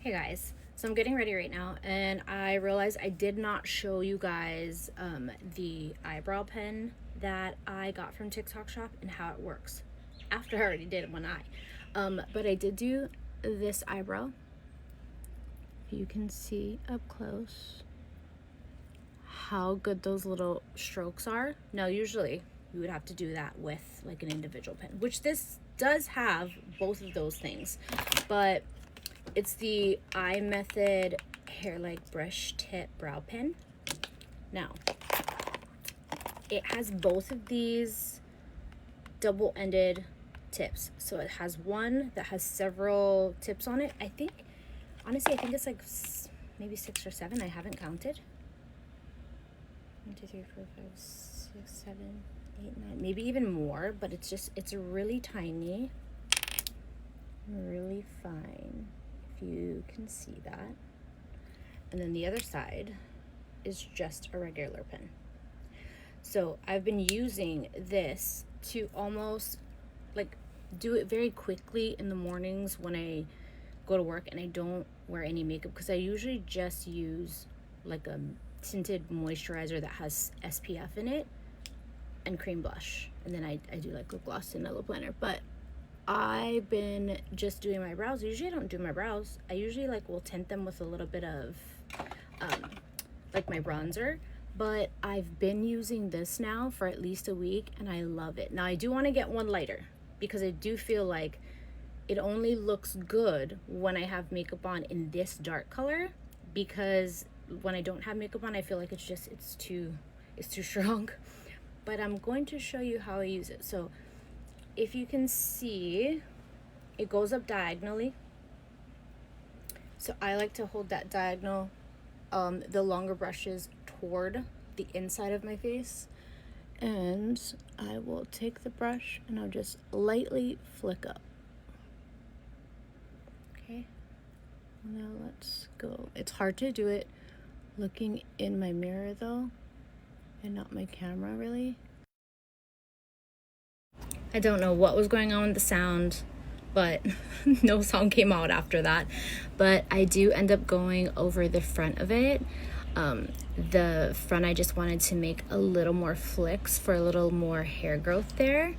Hey guys, so I'm getting ready right now and I realized I did not show you guys the eyebrow pen that I got from TikTok Shop and how it works after I already did one eye. But I did do this eyebrow. If you can see up close how good those little strokes are. Now usually you would have to do that with like an individual pen, which this does have both of those things, but it's the Eye Method Hair Like Brush Tip Brow Pen. Now, it has both of these double-ended tips. So it has one that has several tips on it. Honestly, I think it's like maybe 6 or 7. I haven't counted. 1, 2, 3, 4, 5, 6, 7, 8, 9, maybe even more, but it's really tiny, really fine. If you can see that. And then the other side is just a regular pen. So I've been using this to almost like do it very quickly in the mornings when I go to work and I don't wear any makeup, because I usually just use like a tinted moisturizer that has SPF in it and cream blush, and then I do like lip gloss and a lip liner. But I've been just doing my brows. Usually I don't do my brows. I usually like will tint them with a little bit of like my bronzer, but I've been using this now for at least a week and I love it. Now I do want to get one lighter because I do feel like it only looks good when I have makeup on in this dark color, because when I don't have makeup on I feel like it's too strong. But I'm going to show you how I use it. So if you can see, it goes up diagonally. So I like to hold that diagonal, the longer brushes toward the inside of my face. And I will take the brush and I'll just lightly flick up. Okay, now let's go. It's hard to do it looking in my mirror though, and not my camera really. I don't know what was going on with the sound, but no sound came out after that. But I do end up going over the front of it. The front, I just wanted to make a little more flicks for a little more hair growth there.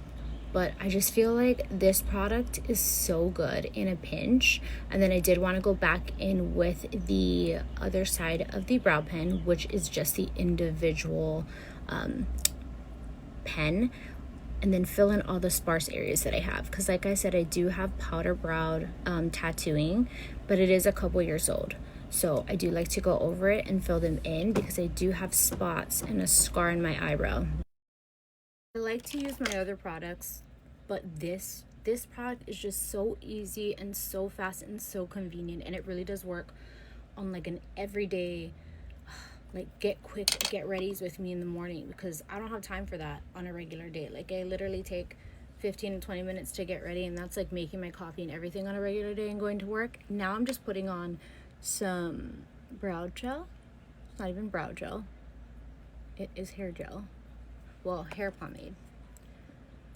But I just feel like this product is so good in a pinch. And then I did want to go back in with the other side of the brow pen, which is just the individual pen, and then fill in all the sparse areas that I have. Because like I said, I do have powder brow tattooing, but it is a couple years old. So I do like to go over it and fill them in because I do have spots and a scar in my eyebrow. I like to use my other products, but this product is just so easy and so fast and so convenient, and it really does work on like an everyday, like get quick get readies with me in the morning, because I don't have time for that on a regular day. Like I literally take 15 to 20 minutes to get ready, and that's like making my coffee and everything on a regular day and going to work. Now I'm just putting on some brow gel. It's not even brow gel, it is hair gel, well, hair pomade.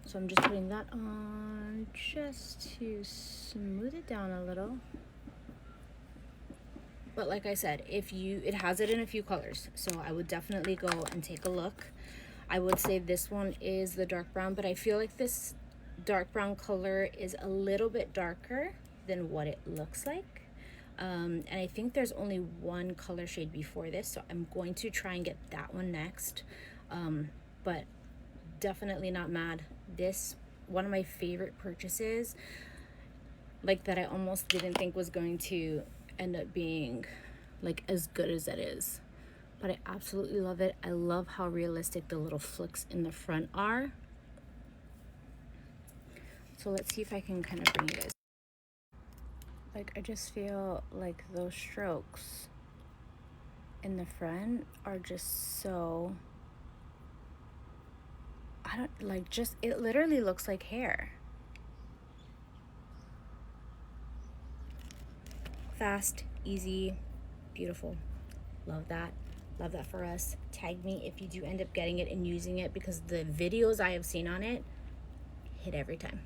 So I'm just putting that on just to smooth it down a little. But like I said, it has it in a few colors, so I would definitely go and take a look. I would say this one is the dark brown, but I feel like this dark brown color is a little bit darker than what it looks like. And I think there's only one color shade before this, so I'm going to try and get that one next. But definitely not mad. This, one of my favorite purchases, like that I almost didn't think was going to end up being like as good as it is, but I absolutely love it. I love how realistic the little flicks in the front are. So let's see if I can kind of bring it. Like I just feel like those strokes in the front are just so, I don't like, just it literally looks like hair. Fast, easy, beautiful. Love that. Love that for us. Tag me if you do end up getting it and using it, because the videos I have seen on it hit every time.